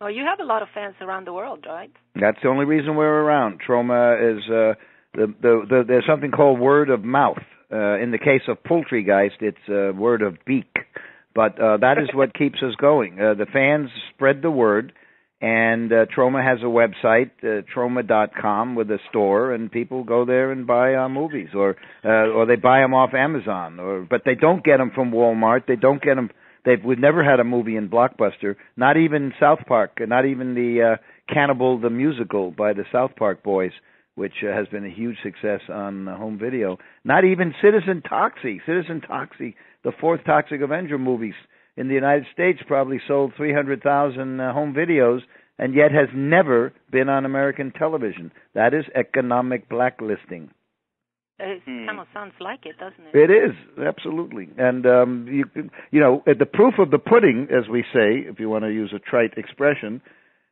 Well, you have a lot of fans around the world, right? That's the only reason we're around. Troma is there's something called word of mouth. In the case of Poultrygeist, it's word of beak. But that is what keeps us going. The fans spread the word, and Troma has a website, Troma.com, with a store, and people go there and buy our movies, or they buy them off Amazon. But they don't get them from Walmart. They don't get them. We've never had a movie in Blockbuster, not even South Park, not even the Cannibal the Musical by the South Park Boys, which has been a huge success on home video. Not even Citizen Toxie. Citizen Toxie, the fourth Toxic Avenger movies in the United States, probably sold 300,000 home videos, and yet has never been on American television. That is economic blacklisting. It kind of sounds like it, doesn't it? It is, absolutely. And, the proof of the pudding, as we say, if you want to use a trite expression,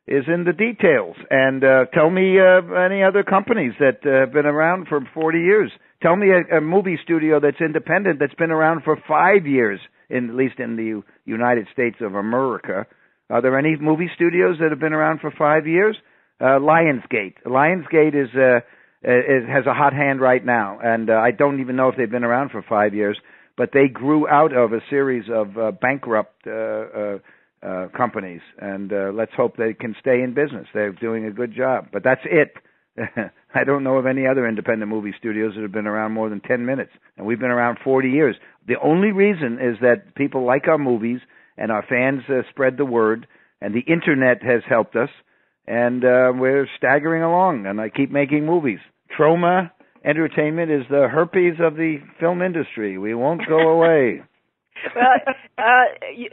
is in the details. And tell me any other companies that have been around for 40 years. Tell me a movie studio that's independent that's been around for 5 years, at least in the United States of America. Are there any movie studios that have been around for 5 years? Lionsgate. Lionsgate has a hot hand right now, and I don't even know if they've been around for 5 years, but they grew out of a series of bankrupt companies, and let's hope they can stay in business. They're doing a good job, but that's it. I don't know of any other independent movie studios that have been around more than 10 minutes, and we've been around 40 years. The only reason is that people like our movies, and our fans spread the word, and the Internet has helped us, and we're staggering along, and I keep making movies. Troma Entertainment is the herpes of the film industry. We won't go away. Well,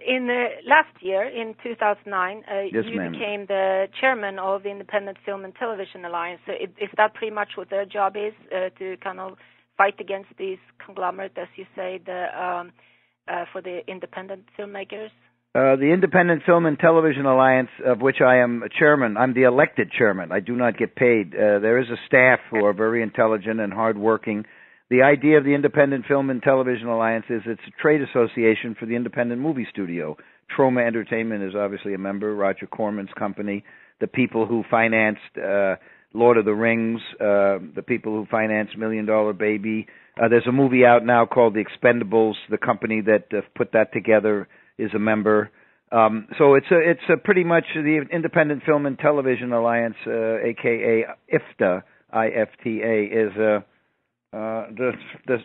in last year, in 2009, yes, you ma'am. became the chairman of the Independent Film and Television Alliance. So is that pretty much what their job is, to kind of fight against these conglomerates, as you say, for the independent filmmakers? The Independent Film and Television Alliance, of which I am a chairman, I'm the elected chairman. I do not get paid. There is a staff who are very intelligent and hardworking. The idea of the Independent Film and Television Alliance is it's a trade association for the independent movie studio. Troma Entertainment is obviously a member, Roger Corman's company, the people who financed Lord of the Rings, the people who financed $1 Million Baby. There's a movie out now called The Expendables. The company that put that together is a member. So it's pretty much the Independent Film and Television Alliance, a.k.a. IFTA, I-F-T-A, is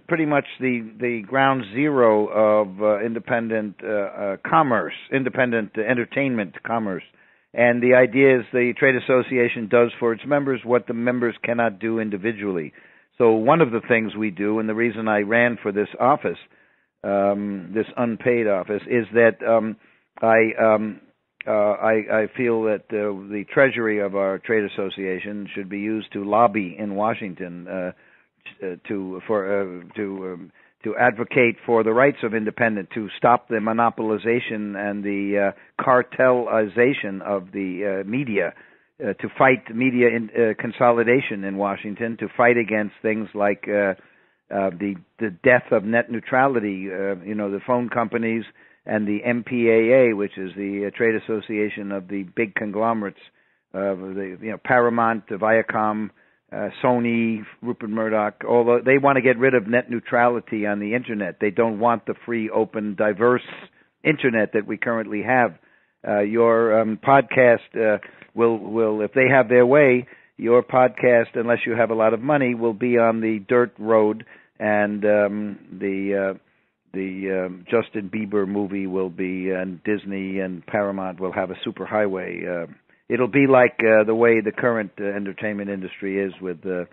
pretty much the ground zero of independent commerce, independent entertainment commerce. And the idea is the trade association does for its members what the members cannot do individually. So one of the things we do, and the reason I ran for this office, this unpaid office, is that I feel that the treasury of our trade association should be used to lobby in Washington to advocate for the rights of independent, to stop the monopolization and the cartelization of the media, to fight media consolidation in Washington, to fight against things like the death of net neutrality, the phone companies, and the MPAA, which is the trade association of the big conglomerates, Paramount, Viacom, Sony, Rupert Murdoch. Although they want to get rid of net neutrality on the Internet, they don't want the free, open, diverse Internet that we currently have. Your podcast will, if they have their way, your podcast, unless you have a lot of money, will be on the dirt road, and the Justin Bieber movie will be, and Disney and Paramount will have a superhighway. It'll be like the way the current entertainment industry is, with a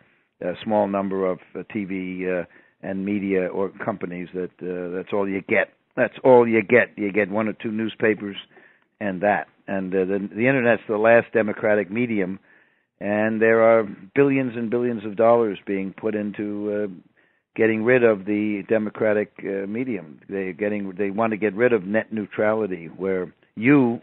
small number of TV and media or companies. That's all you get. That's all you get. You get one or two newspapers, and that. And the Internet's the last democratic medium, and there are billions and billions of dollars being put into getting rid of the democratic medium. They want to get rid of net neutrality, where your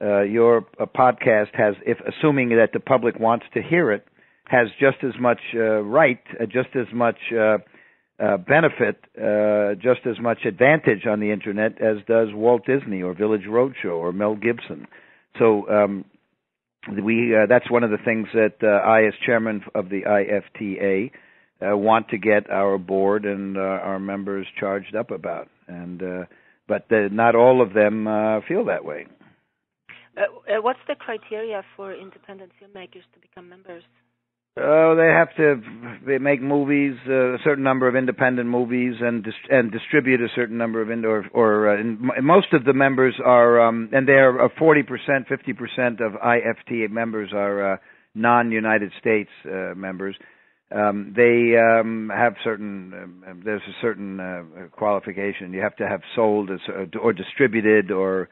podcast has, assuming that the public wants to hear it, has just as much right, just as much benefit, just as much advantage on the Internet as does Walt Disney or Village Roadshow or Mel Gibson. So that's one of the things that I, as chairman of the IFTA, want to get our board and our members charged up about. But not all of them feel that way. What's the criteria for independent filmmakers to become members? They have to make movies, a certain number of independent movies, and distribute a certain number of most of the members are, and they are 40%, 50% of IFTA members are non-United States members. They have there's a certain qualification. You have to have sold or distributed or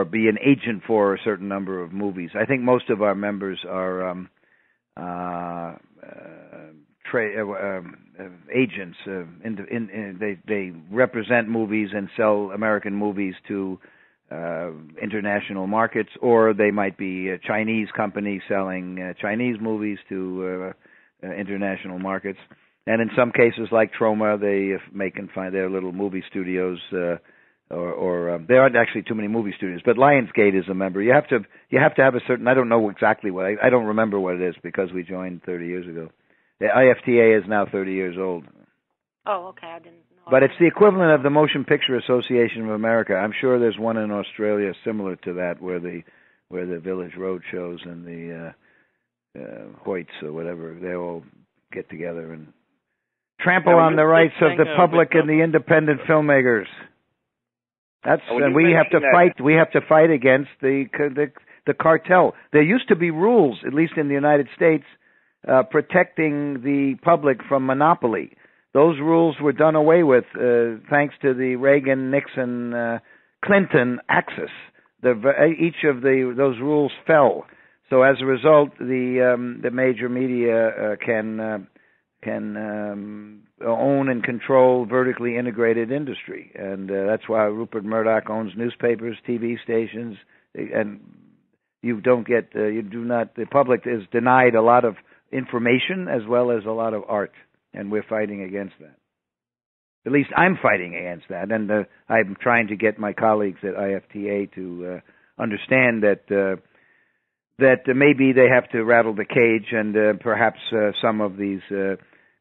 be an agent for a certain number of movies. I think most of our members are agents. They represent movies and sell American movies to international markets, or they might be a Chinese company selling Chinese movies to international markets. And in some cases, like Troma, they make and find their little movie studios. Or there aren't actually too many movie studios, but Lionsgate is a member. You have to have a certain. I don't know exactly what. I don't remember what it is because we joined 30 years ago. The IFTA is now 30 years old. Oh, okay. I didn't know. But it's the equivalent of the Motion Picture Association of America. I'm sure there's one in Australia similar to that, where the Village Road shows and the Hoyts or whatever, they all get together and trample on the rights of the public and the independent filmmakers. And we have to fight. We have to fight against the cartel. There used to be rules, at least in the United States, protecting the public from monopoly. Those rules were done away with thanks to the Reagan, Nixon, Clinton axis. Each of those rules fell. So as a result, the major media can own and control vertically integrated industry, and that's why Rupert Murdoch owns newspapers, TV stations, and the public is denied a lot of information as well as a lot of art, and we're fighting against that. At least I'm fighting against that, and I'm trying to get my colleagues at IFTA to understand that maybe they have to rattle the cage, and perhaps some of these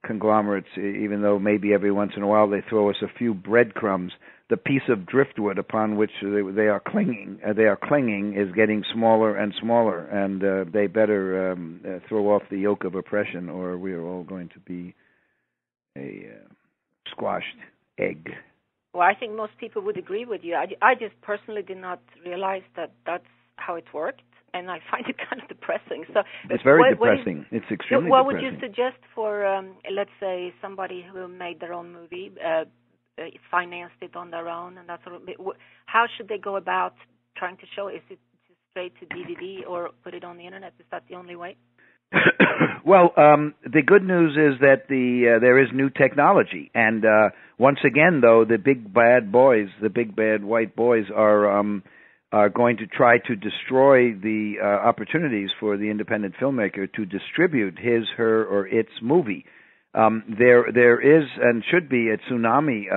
conglomerates, even though maybe every once in a while they throw us a few breadcrumbs, the piece of driftwood upon which they are clinging is getting smaller and smaller, and they better throw off the yoke of oppression, or we are all going to be a squashed egg. Well, I think most people would agree with you. I just personally did not realize that that's how it worked. And I find it kind of depressing. So it's very depressing. It's extremely what depressing. What would you suggest for, let's say, somebody who made their own movie, financed it on their own, and that sort of? How should they go about trying to show? Is it just straight to DVD or put it on the internet? Is that the only way? Well, the good news is that there is new technology, and once again, though, the big bad white boys are going to try to destroy the opportunities for the independent filmmaker to distribute his, her, or its movie. There is and should be a tsunami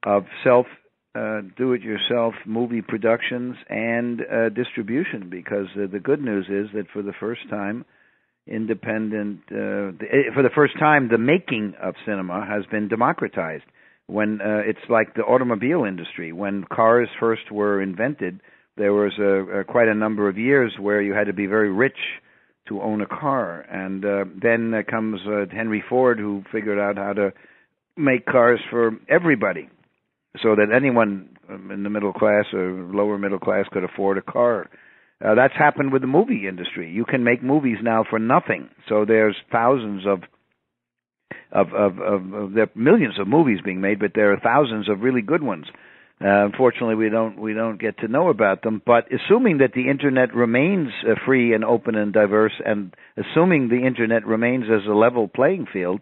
of do-it-yourself movie productions and distribution, because the good news is that for the first time, the making of cinema has been democratized. When it's like the automobile industry. When cars first were invented, there was quite a number of years where you had to be very rich to own a car. And then comes Henry Ford, who figured out how to make cars for everybody, so that anyone in the middle class or lower middle class could afford a car. That's happened with the movie industry. You can make movies now for nothing. So there's thousands there are millions of movies being made, but there are thousands of really good ones. Unfortunately, we don't get to know about them. But assuming that the internet remains free and open and diverse, and assuming the internet remains as a level playing field,